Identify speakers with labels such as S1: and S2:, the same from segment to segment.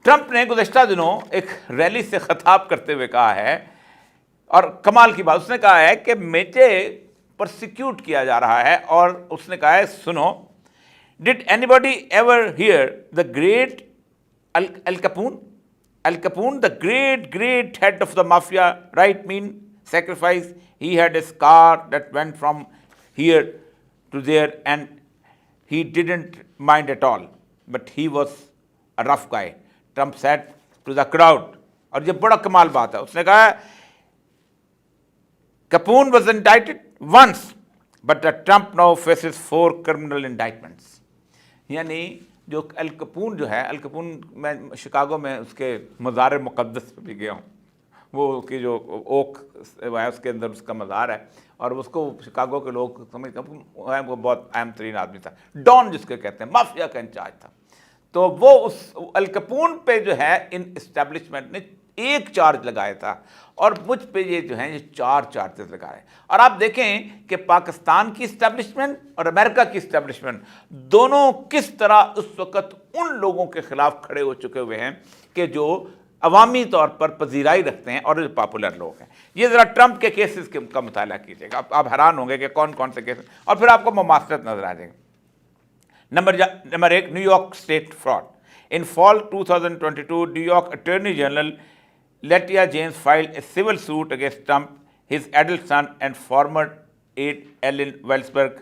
S1: Trump ने गुज़श्ता दिनों एक रैली से खिताब करते हुए कहा है, और कमाल की बात, उसने कहा है कि मुझे प्रोसिक्यूट किया जा रहा है, और उसने कहा है सुनो, did anybody ever hear the great Al Capone the great head of the mafia right mean sacrifice, he had a scar that went from here to there and he didn't mind at all, but he was a rough guy, Trump said to the crowd. और ये बड़ा कमाल बात है, उसने कहा Capone was indicted once, but the Trump now faces 4 criminal indictments. यानी जो अल कपून जो है, अल कपून, मैं शिकागो में उसके मज़ार मुक़द्दस पे भी गया हूँ, वो की जो ओक है उसके अंदर उसका मज़ार है, और उसको शिकागो के लोग समझते हैं वो बहुत अहम तरीन आदमी था, डॉन जिसके कहते हैं, माफिया का इंचार्ज था। तो वो उस अल कैपून पे जो है इन इस्टेब्लिशमेंट ने 1 चार्ज लगाया था, और मुझ पे ये जो है ये 4 चार्जेस लगाए। और आप देखें कि पाकिस्तान की इस्टेब्लिशमेंट और अमेरिका की इस्टेब्लिशमेंट दोनों किस तरह उस वक़्त उन लोगों के ख़िलाफ़ खड़े हो चुके हुए हैं कि जो अवामी तौर पर पजीराई रखते हैं और जो पॉपुलर लोग हैं। ये ज़रा ट्रंप के केसेस का मुताला कीजिएगा, आप हैरान होंगे कि कौन कौन से केस, और फिर आपको मुमासलत नजर आ जाएगी। Number 1, New York state fraud. In fall 2022, New York attorney general Letitia James filed a civil suit against Trump, his adult son and former aide Allen Weisselberg,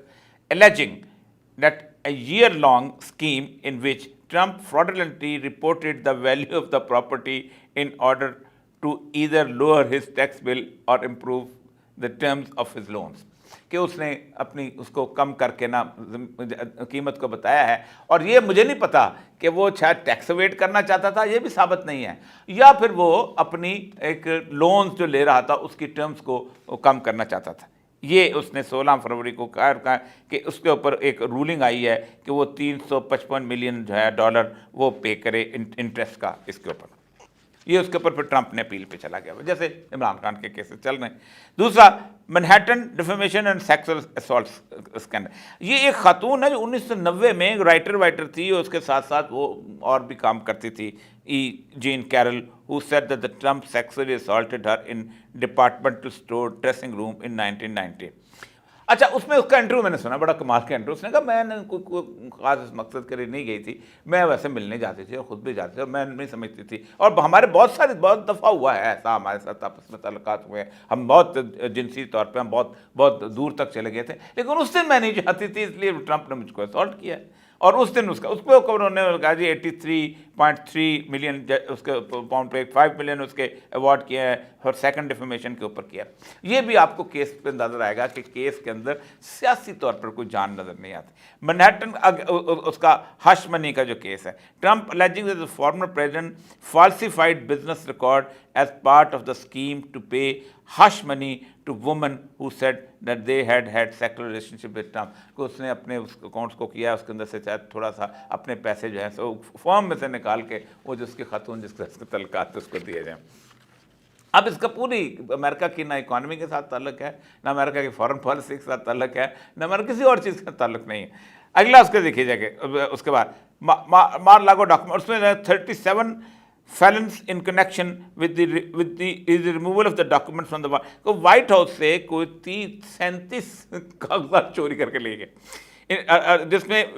S1: alleging that a year-long scheme in which Trump fraudulently reported the value of the property in order to either lower his tax bill or improve the terms of his loans, कि उसने अपनी उसको कम करके ना कीमत को बताया है, और ये मुझे नहीं पता कि वो शायद टैक्स अवेड करना चाहता था, ये भी साबित नहीं है, या फिर वो अपनी एक लोन्स जो ले रहा था उसकी टर्म्स को कम करना चाहता था। ये उसने 16 फरवरी को कहा कि उसके ऊपर एक रूलिंग आई है कि वो 355 मिलियन जो है डॉलर वो पे करे इंटरेस्ट का इसके ऊपर। ये उसके ऊपर फिर ट्रंप ने अपील पे चला गया, जैसे इमरान खान के केसेस चल रहे हैं। दूसरा, Manhattan defamation and sexual assault scandal. ये एक खातून है जो 1990 में राइटर थी, और उसके साथ साथ वो और भी काम करती थी, Jean Carroll, who said that the Trump sexually assaulted her in departmental store dressing room in 1990. अच्छा, उसमें उसका इंटरव्यू मैंने सुना, बड़ा कमाल का इंटरव्यू। उसने कहा मैंने कोई खास मकसद के लिए नहीं गई थी, मैं वैसे मिलने जाती थी और ख़ुद भी जाती थी, और मैं नहीं समझती थी, और हमारे बहुत दफ़ा हुआ है ऐसा, हमारे साथ आपस में ताल्लुकात हुए हैं, हम बहुत जिनसी तौर पे हम बहुत दूर तक चले गए थे, लेकिन उस दिन मैं नहीं चाहती थी, इसलिए ट्रंप ने मुझको असॉल्ट किया। और उस दिन उसको उन्होंने कहा जी 83.3 मिलियन उसके पाउंड पे 5 मिलियन उसके अवार्ड किया है, और सेकंड डिफेमेशन के ऊपर किया। ये भी आपको केस पे नजर आएगा कि केस के अंदर सियासी तौर पर कोई जान नजर नहीं आती। मैनहट्टन उसका हश मनी का जो केस है, Trump alleging that the former president falsified business record as part of the scheme to pay hush money to women who said that they had sexual relationship with Trump। को उसने अपने उस accounts को किया, उसके अंदर से शायद थोड़ा सा अपने पैसे जो है सो फॉर्म में से निकाल के वो जो उसकी खातून जिसके तलकात उसको दिए जाएँ। अब इसका पूरी अमेरिका की ना इकॉनमी के साथ ताल्लुक है, ना अमेरिका की फॉरेन पॉलिसी के साथ ताल्लुक है, ना अमेरिका किसी और चीज़ का ताल्लुक नहीं है। अगला उसके देखिए जाके, उसके बाद मार लागो डॉक्यूमेंट, उसमें 37 felons in connection with the removal of the documents from the white house से कोई 37 कागजात चोरी करके ले गए, जिसमें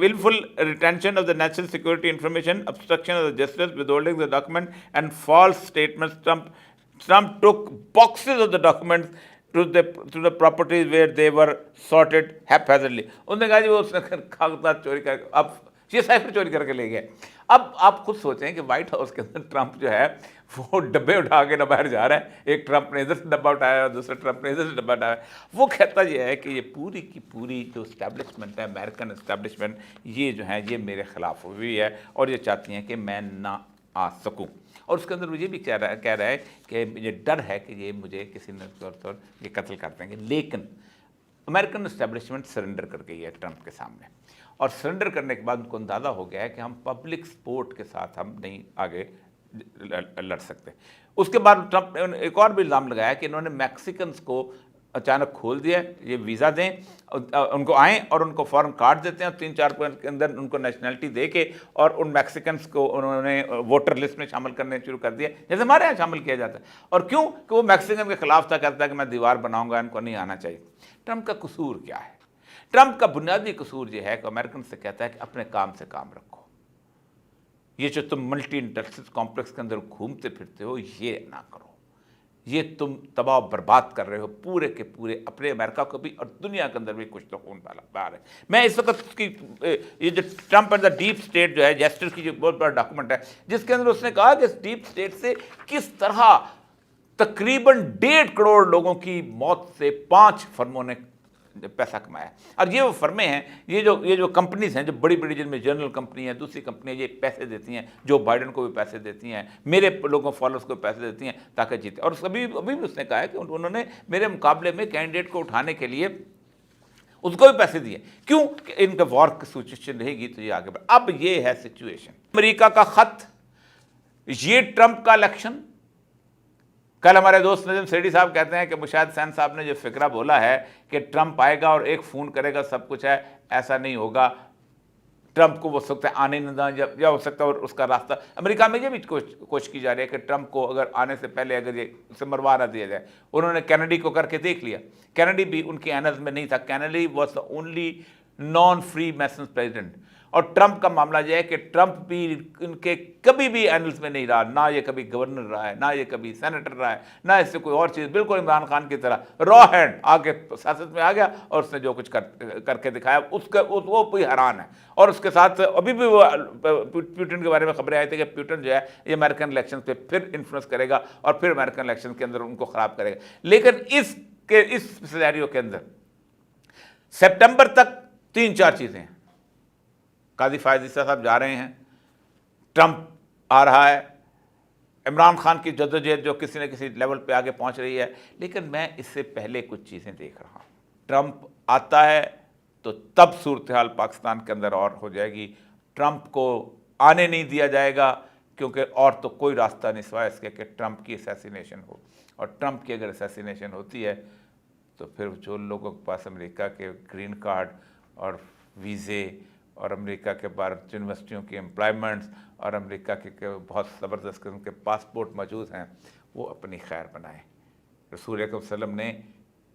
S1: willful retention of the national security information, obstruction of the justice, withholding the document and false statements. Trump took boxes of the documents to the properties where they were sorted haphazardly. उन्होंने कहा जी वो उसने कागजात चोरी करके, अब ये cipher चोरी करके ले गए। अब आप खुद सोचें कि व्हाइट हाउस के अंदर ट्रंप जो है वो डब्बे उठा के ना बाहर जा रहा है, एक ट्रंप ने इधर से डब्बा उठाया और दूसरे ट्रंप ने इधर से डब्बा उठाया। वो कहता ये है कि ये पूरी की पूरी जो इस्टेब्लिशमेंट है, अमेरिकन इस्टेब्लिशमेंट, ये जो है ये मेरे ख़िलाफ़ हुई है और ये चाहती हैं कि मैं ना आ सकूँ। और उसके अंदर मुझे भी कह रहा है कि मुझे डर है कि ये मुझे किसी न तौर ये कत्ल कर देंगे। लेकिन अमेरिकन इस्टेब्लिशमेंट सरेंडर कर गई है ट्रंप के सामने, और सरेंडर करने के बाद उनको अंदाज़ा हो गया है कि हम पब्लिक सपोर्ट के साथ हम नहीं आगे लड़ सकते। उसके बाद ट्रंप ने एक और भी इल्ज़ाम लगाया कि इन्होंने मैक्सिकन्स को अचानक खोल दिया, ये वीज़ा दें, उनको आएँ और उनको फ़ौरन कार्ड देते हैं और 3-4 मिनट के अंदर उनको नेशनैलिटी दे के और उन मैक्सिकन्स को उन्होंने वोटर लिस्ट में शामिल करने शुरू कर दिया, जैसे हमारे यहाँ शामिल किया जाता है। और क्यों? कि वो मैक्सिकन के खिलाफ था, कहता है कि मैं दीवार बनाऊंगा, इनको नहीं आना चाहिए। ट्रंप का कसूर क्या है? ट्रंप का बुनियादी कसूर ये है कि अमेरिकन से कहता है कि अपने काम से काम रखो, ये जो तुम मल्टी इंडस्ट्रीज कॉम्प्लेक्स के अंदर घूमते फिरते हो ये ना करो, ये तुम तबाह बर्बाद कर रहे हो पूरे के पूरे अपने अमेरिका को भी और दुनिया के अंदर भी कुछ तो खून बाहर है। मैं इस वक्त उसकी ये जो Trump and the deep state जो है जेस्टर की जो बहुत बड़ा डॉक्यूमेंट है, जिसके अंदर उसने कहा कि इस डीप स्टेट से किस तरह तकरीबन 1.5 करोड़ लोगों की मौत से 5 फर्मों ने पैसा कमाया। और ये वो फर्में हैं, ये जो कंपनीज हैं, जो बड़ी बड़ी, जिनमें जनरल कंपनी है, दूसरी कंपनियां, ये पैसे देती हैं, जो बाइडन को भी पैसे देती हैं, मेरे लोगों फॉलोअर्स को पैसे देती हैं ताकि जीते। और अभी भी उसने कहा है कि उन्होंने मेरे मुकाबले में कैंडिडेट को उठाने के लिए उसको भी पैसे दिए। क्यों? कि इनका वॉर की सिचुएशन रहेगी तो ये आगे बढ़े। अब ये है सिचुएशन। अमेरिका का खत, ये ट्रंप का इलेक्शन। कल हमारे दोस्त नजम सेठी साहब कहते हैं कि मुशाहिद सैन साहब ने जो फिक्रा बोला है कि ट्रंप आएगा और एक फ़ोन करेगा सब कुछ है, ऐसा नहीं होगा। ट्रंप को वो सकता है आने न दें, या हो सकता है और उसका रास्ता अमेरिका में ये भी कोशिश की जा रही है कि ट्रंप को अगर आने से पहले अगर ये उसे मरवा ना दिया जाए। उन्होंने कैनेडी को करके देख लिया, कैनेडी भी उनके एनर्स में नहीं था। Kennedy was the only non freemason president. और ट्रंप का मामला यह है कि ट्रंप भी इनके कभी भी एनल्स में नहीं रहा, ना ये कभी गवर्नर रहा है, ना ये कभी सेनेटर रहा है, ना इससे कोई और चीज़। बिल्कुल इमरान खान की तरह रॉ हैंड आके सियासत में आ गया और उसने जो कुछ करके दिखाया उसका वो कोई हैरान है। और उसके साथ अभी भी वो प्यूटन के बारे में खबरें आई थी कि प्यूटन जो है ये अमेरिकन इलेक्शन पे फिर इन्फ्लुएंस करेगा और फिर अमेरिकन इलेक्शन के अंदर उनको ख़राब करेगा। लेकिन इस सिनेरियो के अंदर सितंबर तक 3-4 चीज़ें हैं। काजी फायद ईसा साहब जा रहे हैं, ट्रंप आ रहा है, इमरान खान की जद्दोजहद जो किसी न किसी लेवल पे आगे पहुंच रही है। लेकिन मैं इससे पहले कुछ चीज़ें देख रहा हूँ। ट्रंप आता है तो तब सूरत हाल पाकिस्तान के अंदर और हो जाएगी। ट्रंप को आने नहीं दिया जाएगा क्योंकि और तो कोई रास्ता नहीं सिवाय इसके कि ट्रंप की असैसिनेशन हो। और ट्रंप की अगर असैसिनेशन होती है तो फिर जो लोगों के पास अमेरिका के ग्रीन कार्ड और वीज़े और अमेरिका के बाहर यूनिवर्सिटियों की एम्प्लॉयमेंट्स और अमेरिका के बहुत ज़बरदस्त किस्म के पासपोर्ट मौजूद हैं, वो अपनी खैर बनाएं। रसूल अकरम सल्लल्लाहु अलैहि वसल्लम ने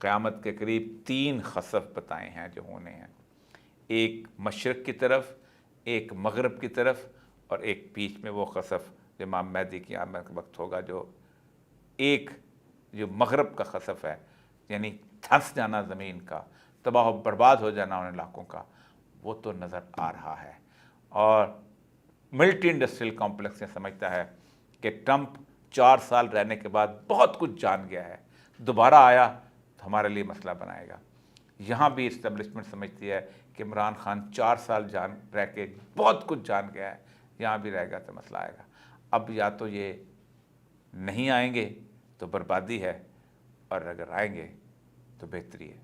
S1: क़यामत के करीब 3 खसफ़ बताए हैं जो होने हैं, एक मशरक़ की तरफ, एक मगरब की तरफ और एक बीच में वो खसफ़ इमाम महदी की आमद का वक्त होगा। जो मगरब का खसफ़ है, यानी धंस जाना ज़मीन का, तबाह बर्बाद हो जाना उन इलाकों का, वो तो नज़र आ रहा है। और मल्टी इंडस्ट्रियल कॉम्प्लेक्स ये समझता है कि ट्रंप 4 साल रहने के बाद बहुत कुछ जान गया है, दोबारा आया तो हमारे लिए मसला बनाएगा। यहाँ भी इस्टेब्लिशमेंट समझती है कि इमरान खान 4 साल रह के बहुत कुछ जान गया है, यहाँ भी रहेगा तो मसला आएगा। अब या तो ये नहीं आएंगे तो बर्बादी है, और अगर आएंगे तो बेहतरी है।